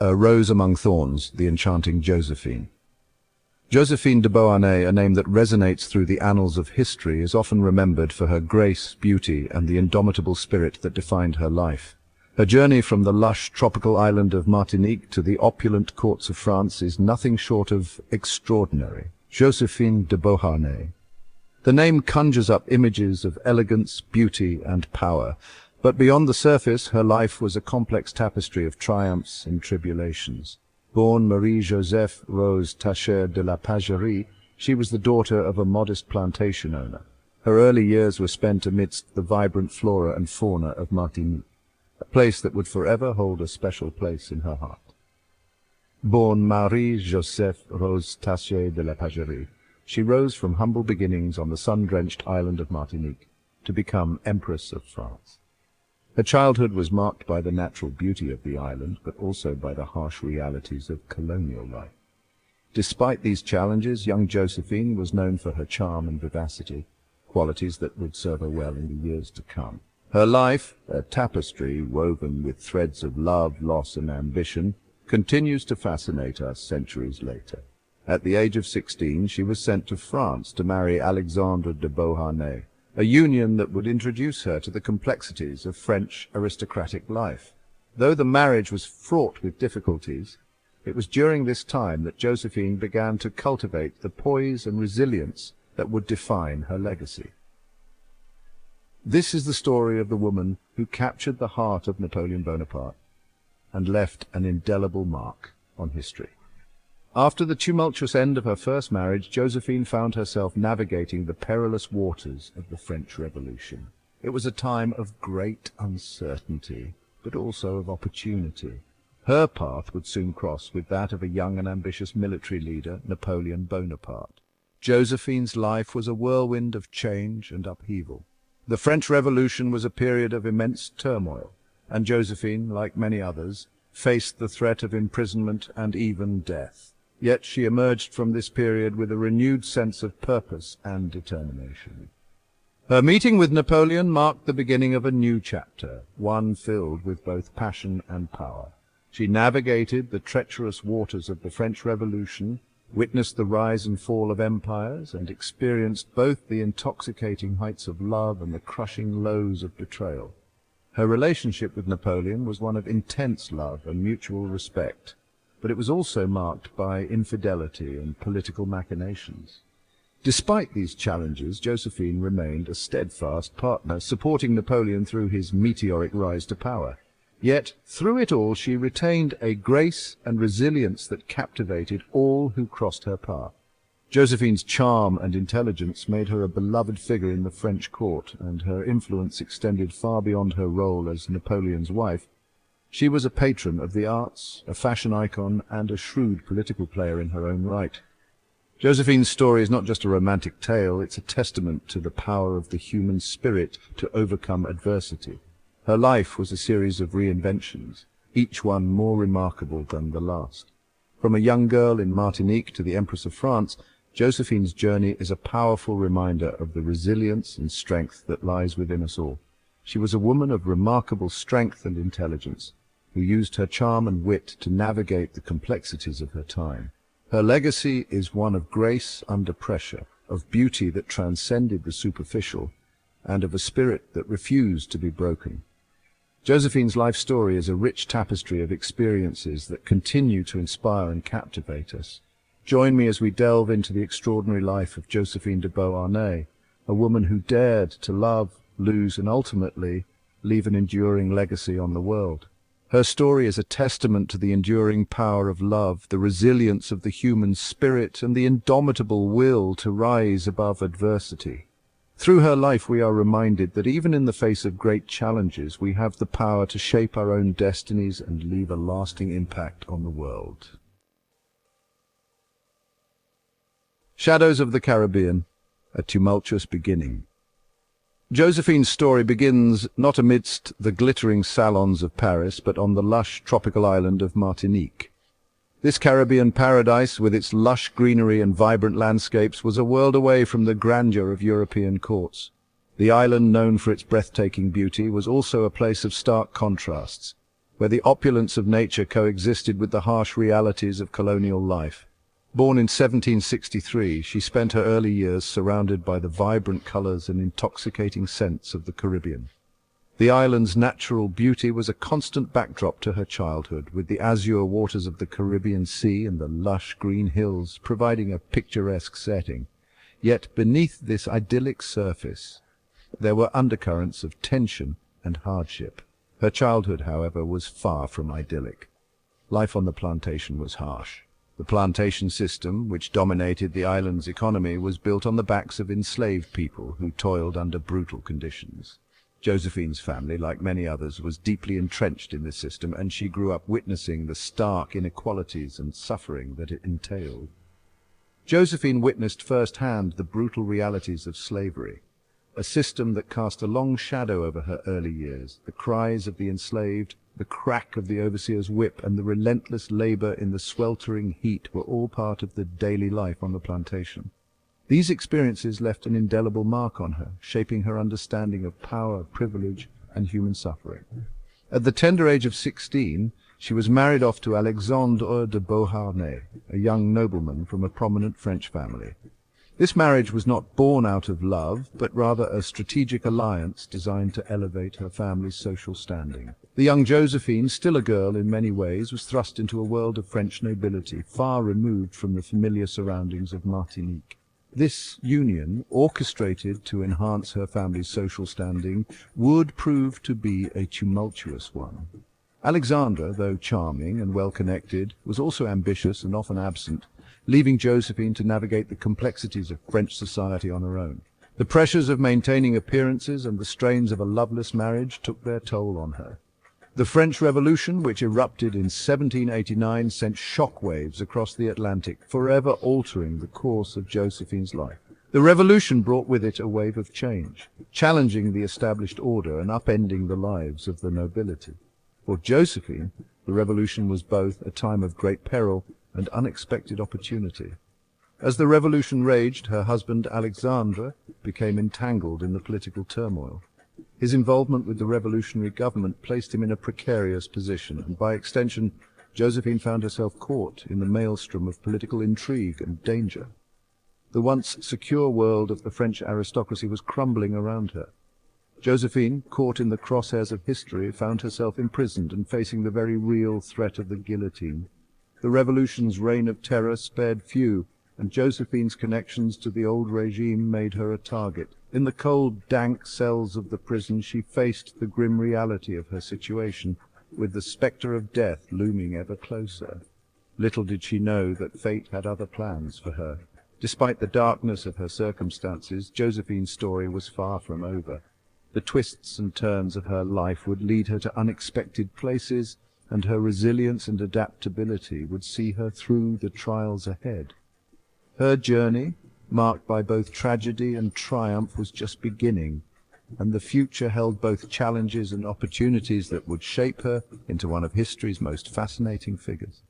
A Rose Among Thorns, the Enchanting Josephine. Josephine de Beauharnais, a name that resonates through the annals of history, is often remembered for her grace, beauty, and the indomitable spirit that defined her life. Her journey from the lush tropical island of Martinique to the opulent courts of France is nothing short of extraordinary. Josephine de Beauharnais. The name conjures up images of elegance, beauty, and power, but beyond the surface, her life was a complex tapestry of triumphs and tribulations. Born Marie-Joseph Rose Tacher de la Pagerie, she was the daughter of a modest plantation owner. Her early years were spent amidst the vibrant flora and fauna of Martinique, a place that would forever hold a special place in her heart. Born Marie-Joseph Rose Tacher de la Pagerie, she rose from humble beginnings on the sun-drenched island of Martinique to become Empress of France. Her childhood was marked by the natural beauty of the island, but also by the harsh realities of colonial life. Despite these challenges, young Josephine was known for her charm and vivacity, qualities that would serve her well in the years to come. Her life, a tapestry woven with threads of love, loss, and ambition, continues to fascinate us centuries later. At the age of 16, she was sent to France to marry Alexandre de Beauharnais, a union that would introduce her to the complexities of French aristocratic life. Though the marriage was fraught with difficulties, it was during this time that Josephine began to cultivate the poise and resilience that would define her legacy. This is the story of the woman who captured the heart of Napoleon Bonaparte and left an indelible mark on history. After the tumultuous end of her first marriage, Josephine found herself navigating the perilous waters of the French Revolution. It was a time of great uncertainty, but also of opportunity. Her path would soon cross with that of a young and ambitious military leader, Napoleon Bonaparte. Josephine's life was a whirlwind of change and upheaval. The French Revolution was a period of immense turmoil, and Josephine, like many others, faced the threat of imprisonment and even death. Yet she emerged from this period with a renewed sense of purpose and determination. Her meeting with Napoleon marked the beginning of a new chapter, one filled with both passion and power. She navigated the treacherous waters of the French Revolution, witnessed the rise and fall of empires, and experienced both the intoxicating heights of love and the crushing lows of betrayal. Her relationship with Napoleon was one of intense love and mutual respect, but it was also marked by infidelity and political machinations. Despite these challenges, Josephine remained a steadfast partner, supporting Napoleon through his meteoric rise to power. Yet, through it all, she retained a grace and resilience that captivated all who crossed her path. Josephine's charm and intelligence made her a beloved figure in the French court, and her influence extended far beyond her role as Napoleon's wife. She was a patron of the arts, a fashion icon, and a shrewd political player in her own right. Josephine's story is not just a romantic tale, it's a testament to the power of the human spirit to overcome adversity. Her life was a series of reinventions, each one more remarkable than the last. From a young girl in Martinique to the Empress of France, Josephine's journey is a powerful reminder of the resilience and strength that lies within us all. She was a woman of remarkable strength and intelligence, who used her charm and wit to navigate the complexities of her time. Her legacy is one of grace under pressure, of beauty that transcended the superficial, and of a spirit that refused to be broken. Josephine's life story is a rich tapestry of experiences that continue to inspire and captivate us. Join me as we delve into the extraordinary life of Josephine de Beauharnais, a woman who dared to love, lose, and ultimately leave an enduring legacy on the world. Her story is a testament to the enduring power of love, the resilience of the human spirit, and the indomitable will to rise above adversity. Through her life we are reminded that even in the face of great challenges, we have the power to shape our own destinies and leave a lasting impact on the world. Shadows of the Caribbean, a tumultuous beginning. Josephine's story begins not amidst the glittering salons of Paris, but on the lush tropical island of Martinique. This Caribbean paradise, with its lush greenery and vibrant landscapes, was a world away from the grandeur of European courts. The island, known for its breathtaking beauty, was also a place of stark contrasts. where the opulence of nature coexisted with the harsh realities of colonial life. Born in 1763, she spent her early years surrounded by the vibrant colors and intoxicating scents of the Caribbean. The island's natural beauty was a constant backdrop to her childhood, with the azure waters of the Caribbean Sea and the lush green hills providing a picturesque setting. Yet beneath this idyllic surface, there were undercurrents of tension and hardship. Her childhood, however, was far from idyllic. Life on the plantation was harsh. The plantation system, which dominated the island's economy, was built on the backs of enslaved people who toiled under brutal conditions. Josephine's family, like many others, was deeply entrenched in this system, and she grew up witnessing the stark inequalities and suffering that it entailed. Josephine witnessed firsthand the brutal realities of slavery, a system that cast a long shadow over her early years. The cries of the enslaved, the crack of the overseer's whip, and the relentless labor in the sweltering heat were all part of the daily life on the plantation. These experiences left an indelible mark on her, shaping her understanding of power, privilege, and human suffering. At the tender age of 16, she was married off to Alexandre de Beauharnais, a young nobleman from a prominent French family. This marriage was not born out of love, but rather a strategic alliance designed to elevate her family's social standing. The young Josephine, still a girl in many ways, was thrust into a world of French nobility, far removed from the familiar surroundings of Martinique. This union, orchestrated to enhance her family's social standing, would prove to be a tumultuous one. Alexandre, though charming and well-connected, was also ambitious and often absent, leaving Josephine to navigate the complexities of French society on her own. The pressures of maintaining appearances and the strains of a loveless marriage took their toll on her. The French Revolution, which erupted in 1789, sent shockwaves across the Atlantic, forever altering the course of Josephine's life. The revolution brought with it a wave of change, challenging the established order and upending the lives of the nobility. For Josephine, the revolution was both a time of great peril and unexpected opportunity. As the revolution raged, her husband Alexandre became entangled in the political turmoil. His involvement with the revolutionary government placed him in a precarious position, and by extension, Josephine found herself caught in the maelstrom of political intrigue and danger. The once secure world of the French aristocracy was crumbling around her. Josephine, caught in the crosshairs of history, found herself imprisoned and facing the very real threat of the guillotine. The revolution's reign of terror spared few, and Josephine's connections to the old regime made her a target. In the cold, dank cells of the prison, she faced the grim reality of her situation, with the spectre of death looming ever closer. Little did she know that fate had other plans for her. Despite the darkness of her circumstances, Josephine's story was far from over. The twists and turns of her life would lead her to unexpected places, and her resilience and adaptability would see her through the trials ahead. Her journey, marked by both tragedy and triumph, was just beginning, and the future held both challenges and opportunities that would shape her into one of history's most fascinating figures.